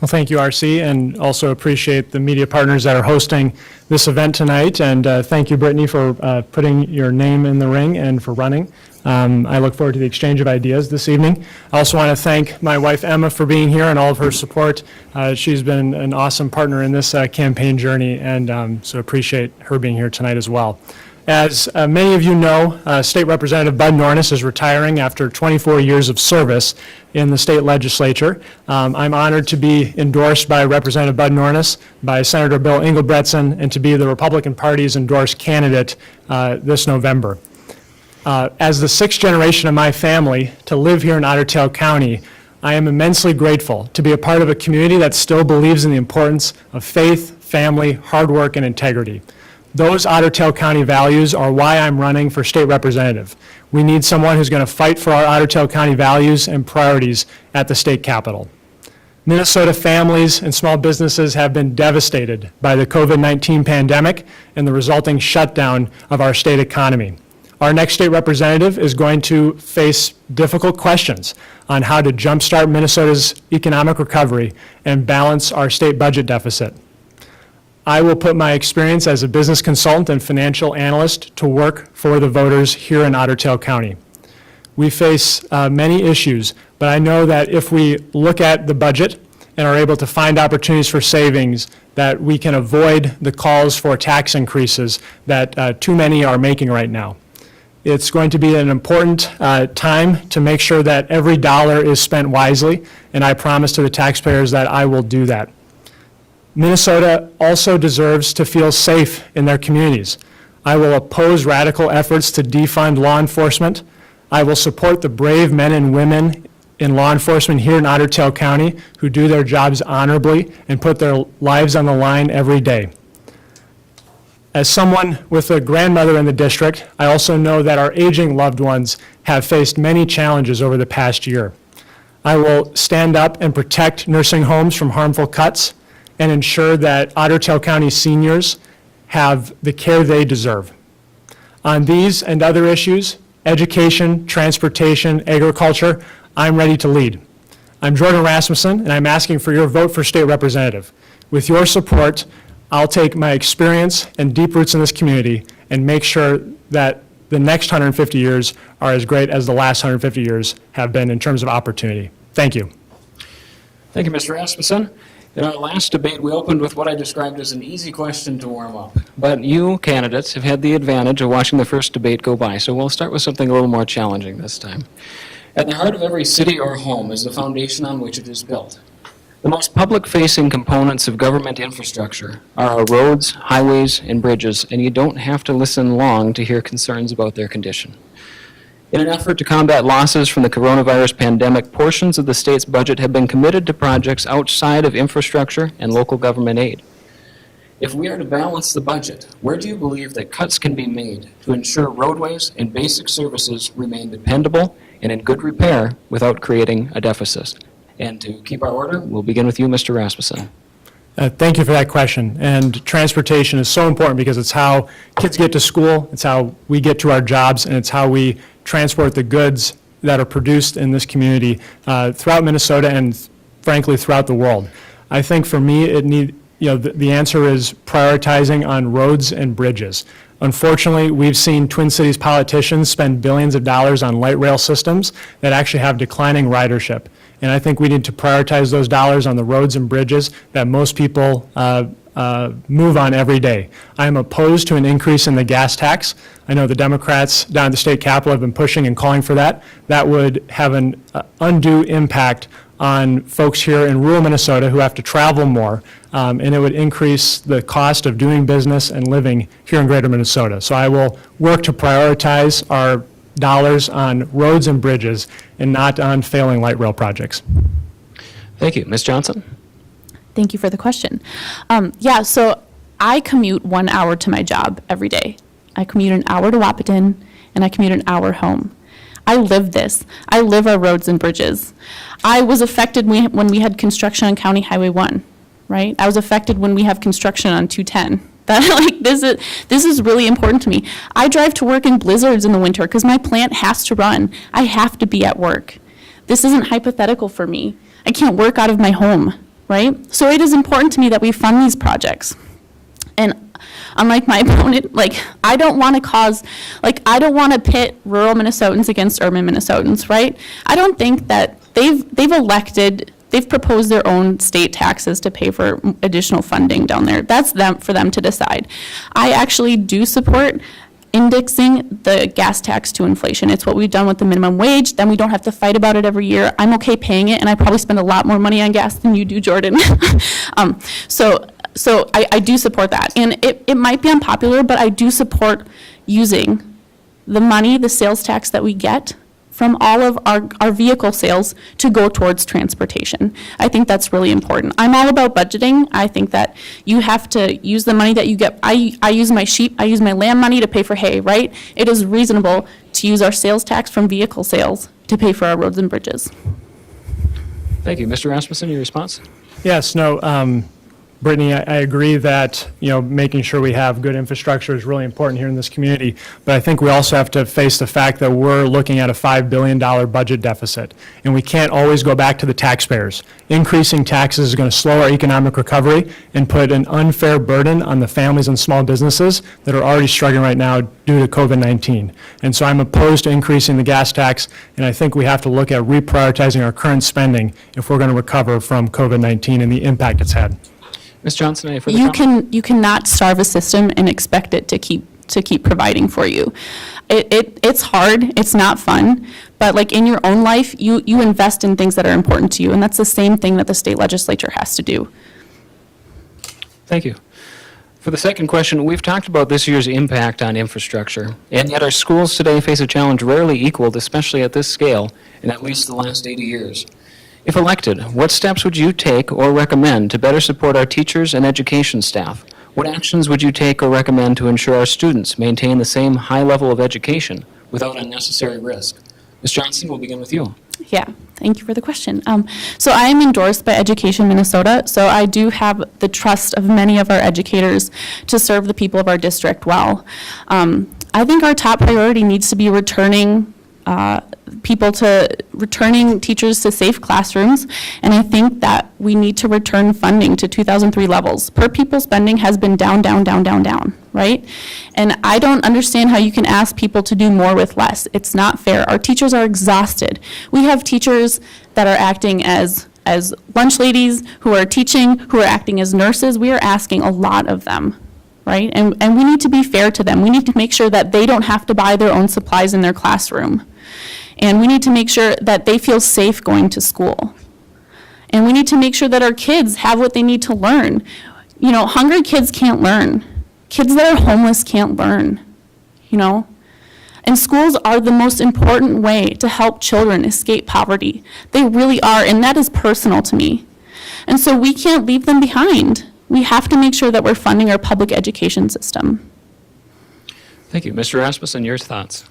Well, thank you, RC, and also appreciate the media partners that are hosting this event tonight. And thank you, Brittany, for putting your name in the ring and for running. I look forward to the exchange of ideas this evening. I also want to thank my wife, Emma, for being here and all of her support. She's been an awesome partner in this campaign journey, and so appreciate her being here tonight as well. As many of you know, State Representative Bud Nornis is retiring after 24 years of service in the state legislature. I'm honored to be endorsed by Representative Bud Nornis, by Senator Bill Ingebrigtsen, and to be the Republican Party's endorsed candidate this November. As the 6th generation of my family to live here in Otter Tail County, I am immensely grateful to be a part of a community that still believes in the importance of faith, family, hard work, and integrity. Those Otter Tail County values are why I'm running for state representative. We need someone who's going to fight for our Otter Tail County values and priorities at the state capitol. Minnesota families and small businesses have been devastated by the COVID-19 pandemic and the resulting shutdown of our state economy. Our next state representative is going to face difficult questions on how to jumpstart Minnesota's economic recovery and balance our state budget deficit. I will put my experience as a business consultant and financial analyst to work for the voters here in Otter Tail County. We face many issues, but I know that if we look at the budget and are able to find opportunities for savings, that we can avoid the calls for tax increases that too many are making right now. It's going to be an important time to make sure that every dollar is spent wisely, and I promise to the taxpayers that I will do that. Minnesota also deserves to feel safe in their communities. I will oppose radical efforts to defund law enforcement. I will support the brave men and women in law enforcement here in Otter Tail County who do their jobs honorably and put their lives on the line every day. As someone with a grandmother in the district, I also know that our aging loved ones have faced many challenges over the past year. I will stand up and protect nursing homes from harmful cuts and ensure that Otter Tail County seniors have the care they deserve. On these and other issues, education, transportation, agriculture, I'm ready to lead. I'm Jordan Rasmussen, and I'm asking for your vote for state representative. With your support, I'll take my experience and deep roots in this community and make sure that the next 150 years are as great as the last 150 years have been in terms of opportunity. Thank you. Thank you, Mr. Rasmussen. In our last debate, we opened with what I described as an easy question to warm up. But you candidates have had the advantage of watching the first debate go by, so we'll start with something a little more challenging this time. At the heart of every city or home is the foundation on which it is built. The most public-facing components of government infrastructure are our roads, highways, and bridges, and you don't have to listen long to hear concerns about their condition. In an effort to combat losses from the coronavirus pandemic, portions of the state's budget have been committed to projects outside of infrastructure and local government aid. If we are to balance the budget, where do you believe that cuts can be made to ensure roadways and basic services remain dependable and in good repair without creating a deficit? And to keep our order, we'll begin with you, Mr. Rasmussen. Thank you for that question. And transportation is so important because it's how kids get to school, it's how we get to our jobs, and it's how we transport the goods that are produced in this community throughout Minnesota and, frankly, throughout the world. I think for me, the answer is prioritizing on roads and bridges. Unfortunately, we've seen Twin Cities politicians spend billions of dollars on light rail systems that actually have declining ridership. And I think we need to prioritize those dollars on the roads and bridges that most people move on every day. I am opposed to an increase in the gas tax. I know the Democrats down at the state capitol have been pushing and calling for that. That would have an undue impact on folks here in rural Minnesota who have to travel more, and it would increase the cost of doing business and living here in greater Minnesota. So I will work to prioritize our dollars on roads and bridges and not on failing light rail projects. Thank you. Ms. Johnson? Thank you for the question. So I commute 1 hour to my job every day. I commute an hour to Wahpeton, and I commute an hour home. I live this. I live our roads and bridges. I was affected when we had construction on County Highway 1, right? I was affected when we have construction on 210. This is really important to me. I drive to work in blizzards in the winter because my plant has to run. I have to be at work. This isn't hypothetical for me. I can't work out of my home, right? So it is important to me that we fund these projects. And unlike my opponent, I don't want to pit rural Minnesotans against urban Minnesotans, right? I don't think that they've proposed their own state taxes to pay for additional funding down there. That's for them to decide. I actually do support indexing the gas tax to inflation. It's what we've done with the minimum wage. Then we don't have to fight about it every year. I'm okay paying it, and I probably spend a lot more money on gas than you do, Jordan. So I do support that. And it might be unpopular, but I do support using the money, the sales tax that we get from all of our vehicle sales to go towards transportation. I think that's really important. I'm all about budgeting. I think that you have to use the money that you get. I use my sheep, I use my lamb money to pay for hay, right? It is reasonable to use our sales tax from vehicle sales to pay for our roads and bridges. Thank you. Mr. Rasmussen, your response? Yes, no, Brittany, I agree that, making sure we have good infrastructure is really important here in this community, but I think we also have to face the fact that we're looking at a $5 billion budget deficit, and we can't always go back to the taxpayers. Increasing taxes is going to slow our economic recovery and put an unfair burden on the families and small businesses that are already struggling right now due to COVID-19. And so I'm opposed to increasing the gas tax, and I think we have to look at reprioritizing our current spending if we're going to recover from COVID-19 and the impact it's had. Ms. Johnson, any further comment? You cannot starve a system and expect it to keep providing for you. It's hard, it's not fun, but like in your own life, you invest in things that are important to you, and that's the same thing that the state legislature has to do. Thank you. For the second question, we've talked about this year's impact on infrastructure, and yet our schools today face a challenge rarely equaled, especially at this scale, in at least the last 80 years. If elected, what steps would you take or recommend to better support our teachers and education staff? What actions would you take or recommend to ensure our students maintain the same high level of education without unnecessary risk? Ms. Johnson, we'll begin with you. Yeah, thank you for the question. So I am endorsed by Education Minnesota, so I do have the trust of many of our educators to serve the people of our district well. I think our top priority needs to be returning teachers to safe classrooms, and I think that we need to return funding to 2003 levels. Per pupil spending has been down, right? And I don't understand how you can ask people to do more with less. It's not fair. Our teachers are exhausted. We have teachers that are acting as lunch ladies, who are teaching, who are acting as nurses. We are asking a lot of them, right? And we need to be fair to them. We need to make sure that they don't have to buy their own supplies in their classroom. And we need to make sure that they feel safe going to school. And we need to make sure that our kids have what they need to learn. Hungry kids can't learn. Kids that are homeless can't learn, And schools are the most important way to help children escape poverty. They really are, and that is personal to me. And so we can't leave them behind. We have to make sure that we're funding our public education system. Thank you. Mr. Rasmussen, your thoughts?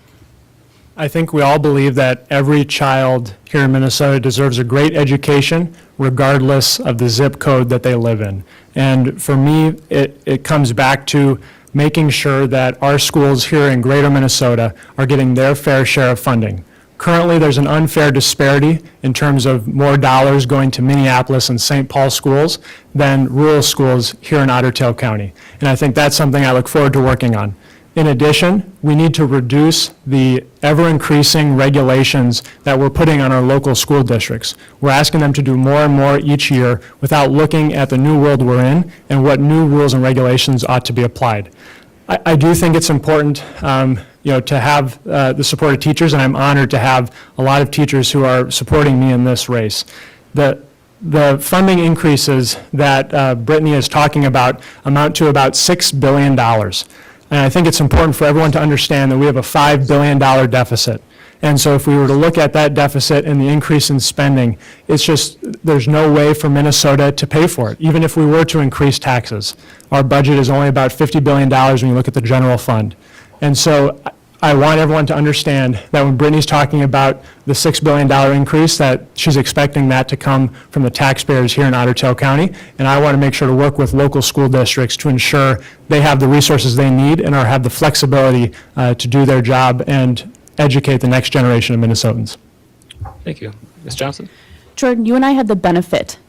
I think we all believe that every child here in Minnesota deserves a great education regardless of the zip code that they live in. And for me, it comes back to making sure that our schools here in greater Minnesota are getting their fair share of funding. Currently, there's an unfair disparity in terms of more dollars going to Minneapolis and St. Paul schools than rural schools here in Otter Tail County. And I think that's something I look forward to working on. In addition, we need to reduce the ever-increasing regulations that we're putting on our local school districts. We're asking them to do more and more each year without looking at the new world we're in and what new rules and regulations ought to be applied. I do think it's important to have the support of teachers, and I'm honored to have a lot of teachers who are supporting me in this race. The funding increases that Brittany is talking about amount to about $6 billion. And I think it's important for everyone to understand that we have a $5 billion deficit. And so if we were to look at that deficit and the increase in spending, it's just, there's no way for Minnesota to pay for it, even if we were to increase taxes. Our budget is only about $50 billion when you look at the general fund. And so I want everyone to understand that when Brittany's talking about the $6 billion increase, that she's expecting that to come from the taxpayers here in Otter Tail County. And I want to make sure to work with local school districts to ensure they have the resources they need and have the flexibility to do their job and educate the next generation of Minnesotans. Thank you. Ms. Johnson? Jordan, you and I had the benefit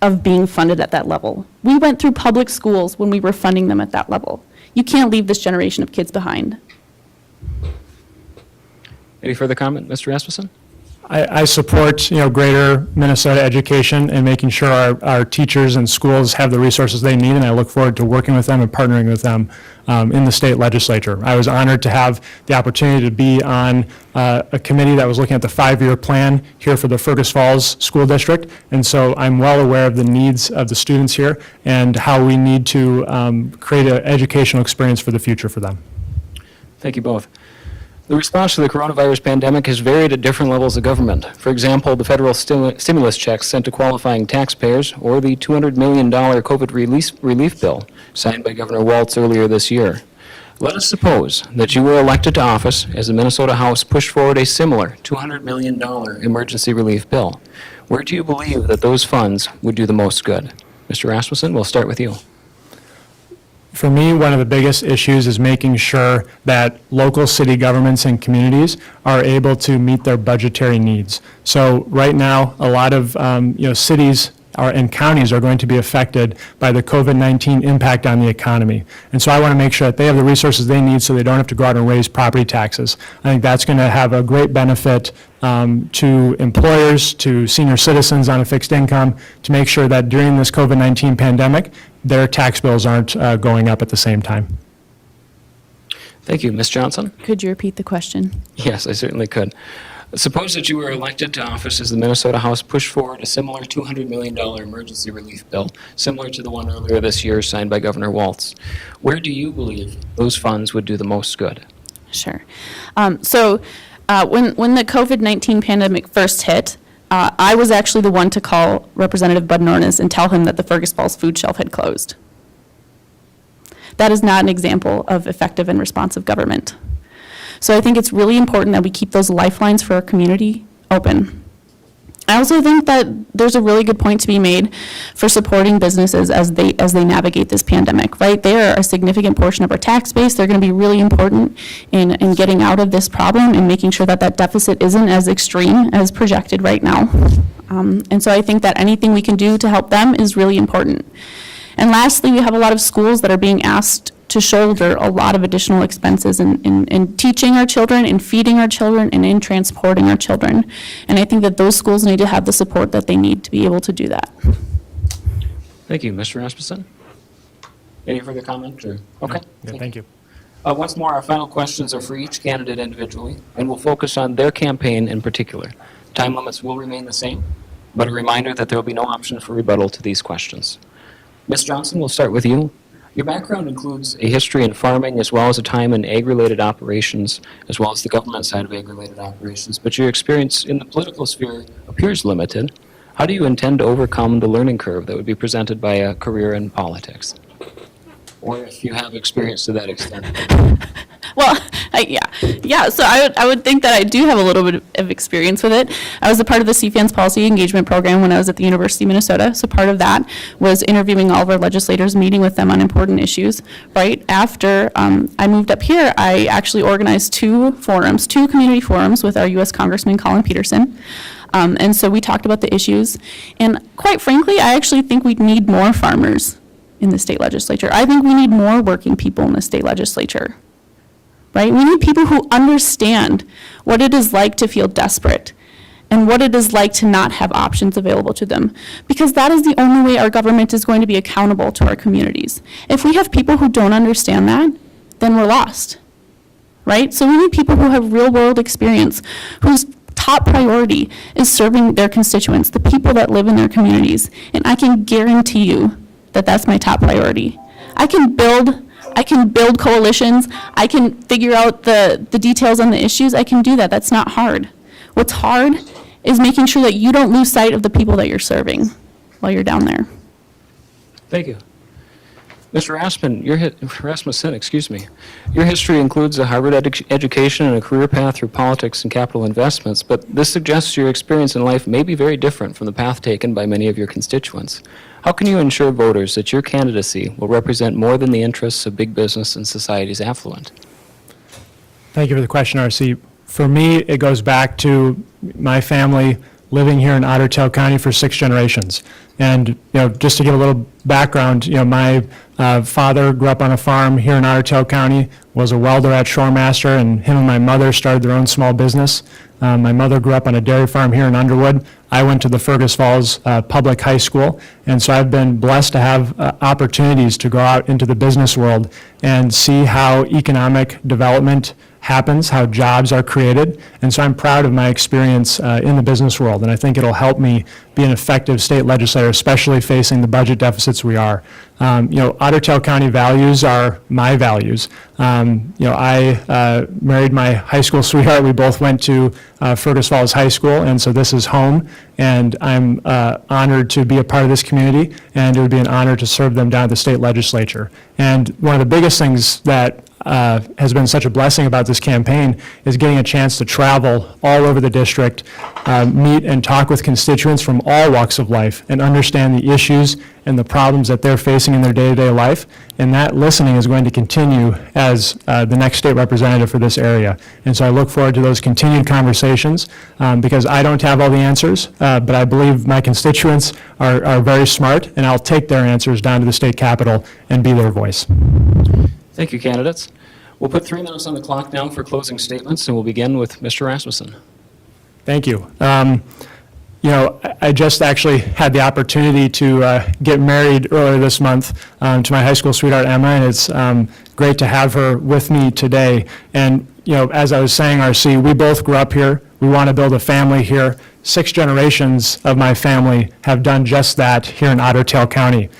of being funded at that level. We went through public schools when we were funding them at that level. You can't leave this generation of kids behind. Any further comment, Mr. Rasmussen? I support, greater Minnesota education and making sure our teachers and schools have the resources they need, and I look forward to working with them and partnering with them in the state legislature. I was honored to have the opportunity to be on a committee that was looking at the 5-year plan here for the Fergus Falls School District, and so I'm well aware of the needs of the students here and how we need to create an educational experience for the future for them. Thank you both. The response to the coronavirus pandemic has varied at different levels of government. For example, the federal stimulus checks sent to qualifying taxpayers, or the $200 million COVID relief bill signed by Governor Walz earlier this year. Let us suppose that you were elected to office as the Minnesota House pushed forward a similar $200 million emergency relief bill. Where do you believe that those funds would do the most good? Mr. Rasmussen, we'll start with you. For me, one of the biggest issues is making sure that local city governments and communities are able to meet their budgetary needs. So right now, a lot of cities and counties are going to be affected by the COVID-19 impact on the economy. And so I want to make sure that they have the resources they need so they don't have to go out and raise property taxes. I think that's going to have a great benefit to employers, to senior citizens on a fixed income, to make sure that during this COVID-19 pandemic, their tax bills aren't going up at the same time. Thank you. Ms. Johnson? Could you repeat the question? Yes, I certainly could. Suppose that you were elected to office as the Minnesota House pushed forward a similar $200 million emergency relief bill, similar to the one earlier this year signed by Governor Walz. Where do you believe those funds would do the most good? Sure. When the COVID-19 pandemic first hit, I was actually the one to call Representative Bud Nornes and tell him that the Fergus Falls food shelf had closed. That is not an example of effective and responsive government. So I think it's really important that we keep those lifelines for our community open. I also think that there's a really good point to be made for supporting businesses as they navigate this pandemic, right? They are a significant portion of our tax base. They're going to be really important in getting out of this problem and making sure that that deficit isn't as extreme as projected right now. And so I think that anything we can do to help them is really important. And lastly, we have a lot of schools that are being asked to shoulder a lot of additional expenses in teaching our children, in feeding our children, and in transporting our children. And I think that those schools need to have the support that they need to be able to do that. Thank you. Mr. Rasmussen? Any further comment? Or? Okay. Yeah, thank you. Once more, our final questions are for each candidate individually, and we'll focus on their campaign in particular. Time limits will remain the same, but a reminder that there will be no option for rebuttal to these questions. Ms. Johnson, we'll start with you. Your background includes a history in farming as well as a time in ag-related operations, as well as the government side of ag-related operations, but your experience in the political sphere appears limited. How do you intend to overcome the learning curve that would be presented by a career in politics? Or if you have experience to that extent. Well, so I would think that I do have a little bit of experience with it. I was a part of the CFAN's policy engagement program when I was at the University of Minnesota, so part of that was interviewing all of our legislators, meeting with them on important issues. Right after I moved up here, I actually organized two community forums with our U.S. Congressman Colin Peterson. And so we talked about the issues. And quite frankly, I actually think we need more farmers in the state legislature. I think we need more working people in the state legislature. Right? We need people who understand what it is like to feel desperate and what it is like to not have options available to them. Because that is the only way our government is going to be accountable to our communities. If we have people who don't understand that, then we're lost. Right? So we need people who have real world experience, whose top priority is serving their constituents, the people that live in their communities. And I can guarantee you that that's my top priority. I can build coalitions. I can figure out the details on the issues. I can do that. That's not hard. What's hard is making sure that you don't lose sight of the people that you're serving while you're down there. Thank you. Mr. Rasmussen, your history includes a Harvard education and a career path through politics and capital investments, but this suggests your experience in life may be very different from the path taken by many of your constituents. How can you ensure voters that your candidacy will represent more than the interests of big business and society's affluent? Thank you for the question, R.C. For me, it goes back to my family living here in Otter Tail County for 6 generations. And, just to give a little background, my father grew up on a farm here in Otter Tail County, was a welder at Shoremaster, and him and my mother started their own small business. My mother grew up on a dairy farm here in Underwood. I went to the Fergus Falls Public High School, and so I've been blessed to have opportunities to go out into the business world and see how economic development happens, how jobs are created, and so I'm proud of my experience in the business world, and I think it'll help me be an effective state legislator, especially facing the budget deficits we are. Otter Tail County values are my values. I married my high school sweetheart. We both went to Fergus Falls High School, and so this is home, and I'm honored to be a part of this community, and it would be an honor to serve them down at the state legislature. And one of the biggest things that has been such a blessing about this campaign is getting a chance to travel all over the district, meet and talk with constituents from all walks of life, and understand the issues and the problems that they're facing in their day-to-day life. And that listening is going to continue as the next state representative for this area. And so I look forward to those continued conversations because I don't have all the answers, but I believe my constituents are very smart, and I'll take their answers down to the state capitol and be their voice. Thank you, candidates. We'll put 3 minutes on the clock now for closing statements, and we'll begin with Mr. Rasmussen. Thank you. I just actually had the opportunity to get married earlier this month to my high school sweetheart, Emma, and it's great to have her with me today. And, as I was saying, RC, we both grew up here. We want to build a family here. 6 generations of my family have done just that here in Otter Tail County.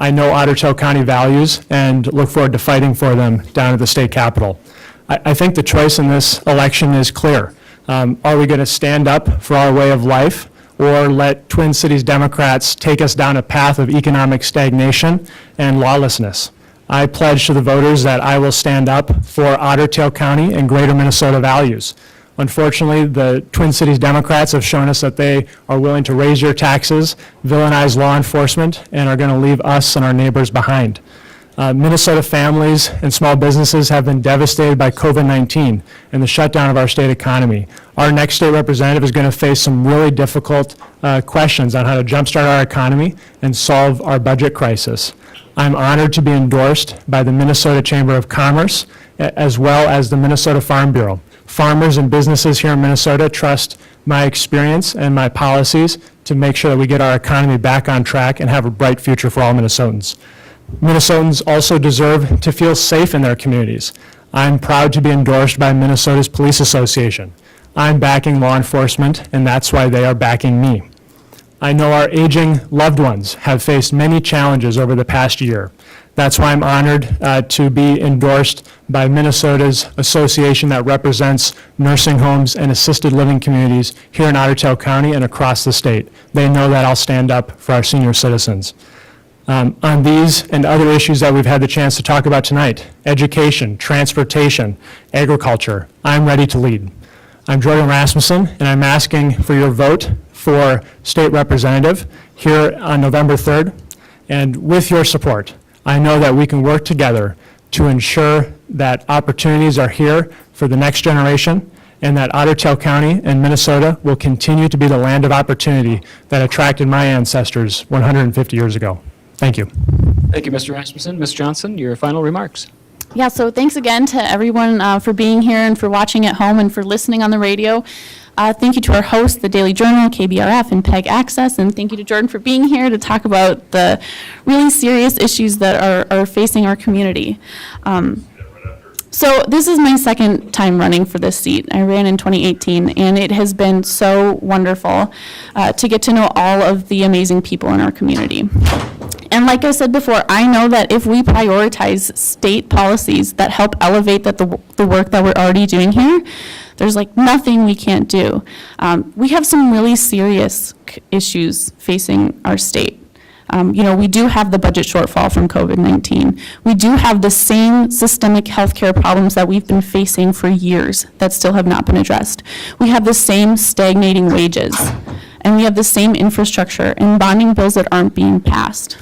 I know Otter Tail County values and look forward to fighting for them down at the state capitol. I think the choice in this election is clear. Are we going to stand up for our way of life, or let Twin Cities Democrats take us down a path of economic stagnation and lawlessness? I pledge to the voters that I will stand up for Otter Tail County and Greater Minnesota values. Unfortunately, the Twin Cities Democrats have shown us that they are willing to raise your taxes, villainize law enforcement, and are going to leave us and our neighbors behind. Minnesota families and small businesses have been devastated by COVID-19 and the shutdown of our state economy. Our next state representative is going to face some really difficult questions on how to jumpstart our economy and solve our budget crisis. I'm honored to be endorsed by the Minnesota Chamber of Commerce as well as the Minnesota Farm Bureau. Farmers and businesses here in Minnesota trust my experience and my policies to make sure that we get our economy back on track and have a bright future for all Minnesotans. Minnesotans also deserve to feel safe in their communities. I'm proud to be endorsed by Minnesota's Police Association. I'm backing law enforcement, and that's why they are backing me. I know our aging loved ones have faced many challenges over the past year. That's why I'm honored to be endorsed by Minnesota's association that represents nursing homes and assisted living communities here in Otter Tail County and across the state. They know that I'll stand up for our senior citizens. On these and other issues that we've had the chance to talk about tonight, education, transportation, agriculture, I'm ready to lead. I'm Jordan Rasmussen, and I'm asking for your vote for state representative here on November 3rd. And with your support, I know that we can work together to ensure that opportunities are here for the next generation, and that Otter Tail County and Minnesota will continue to be the land of opportunity that attracted my ancestors 150 years ago. Thank you. Thank you, Mr. Rasmussen. Ms. Johnson, your final remarks. Yeah, so thanks again to everyone for being here and for watching at home and for listening on the radio. Thank you to our hosts, the Daily Journal, KBRF, and PEG Access, and thank you to Jordan for being here to talk about the really serious issues that are facing our community. So this is my second time running for this seat. I ran in 2018, and it has been so wonderful to get to know all of the amazing people in our community. And like I said before, I know that if we prioritize state policies that help elevate the work that we're already doing here, there's like nothing we can't do. We have some really serious issues facing our state. We do have the budget shortfall from COVID-19. We do have the same systemic healthcare problems that we've been facing for years that still have not been addressed. We have the same stagnating wages, and we have the same infrastructure and bonding bills that aren't being passed.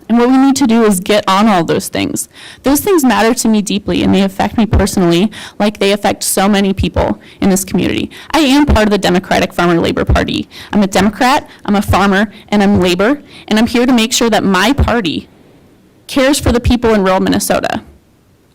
And what we need to do is get on all those things. Those things matter to me deeply, and they affect me personally, like they affect so many people in this community. I am part of the Democratic Farmer Labor Party. I'm a Democrat, I'm a farmer, and I'm labor, and I'm here to make sure that my party cares for the people in rural Minnesota.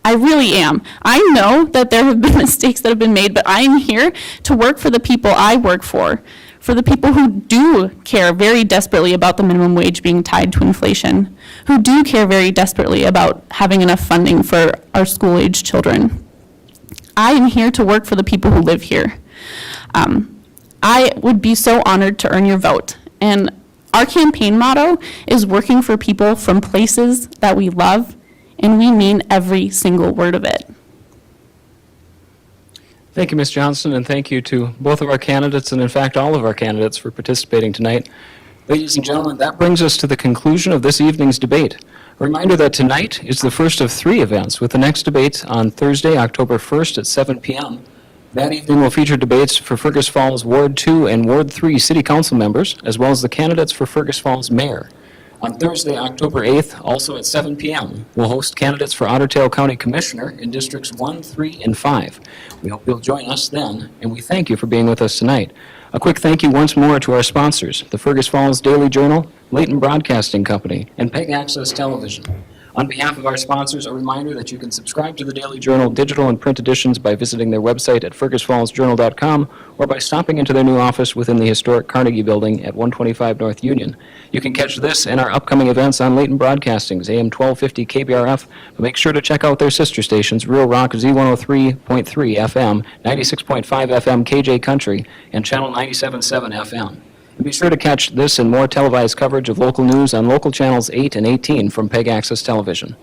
I really am. I know that there have been mistakes that have been made, but I am here to work for the people I work for the people who do care very desperately about the minimum wage being tied to inflation, who do care very desperately about having enough funding for our school-age children. I am here to work for the people who live here. I would be so honored to earn your vote. And our campaign motto is working for people from places that we love, and we mean every single word of it. Thank you, Ms. Johnson, and thank you to both of our candidates, and in fact, all of our candidates for participating tonight. Ladies and gentlemen, that brings us to the conclusion of this evening's debate. Reminder that tonight is the first of 3 events, with the next debate on Thursday, October 1st at 7 p.m. That evening will feature debates for Fergus Falls Ward 2 and Ward 3 City Council members, as well as the candidates for Fergus Falls Mayor. On Thursday, October 8th, also at 7 p.m., we'll host candidates for Otter Tail County Commissioner in Districts 1, 3, and 5. We hope you'll join us then, and we thank you for being with us tonight. A quick thank you once more to our sponsors, the Fergus Falls Daily Journal, Layton Broadcasting Company, and Peg Access Television. On behalf of our sponsors, a reminder that you can subscribe to the Daily Journal digital and print editions by visiting their website at fergusfallsjournal.com or by stopping into their new office within the historic Carnegie Building at 125 North Union. You can catch this and our upcoming events on Layton Broadcasting's AM 1250 KBRF, but make sure to check out their sister stations, Real Rock Z103.3 FM, 96.5 FM KJ Country, and Channel 97.7 FM. And be sure to catch this and more televised coverage of local news on local channels 8 and 18 from Peg Access Television.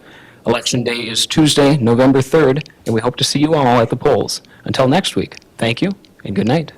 Election Day is Tuesday, November 3rd, and we hope to see you all at the polls. Until next week, thank you and good night.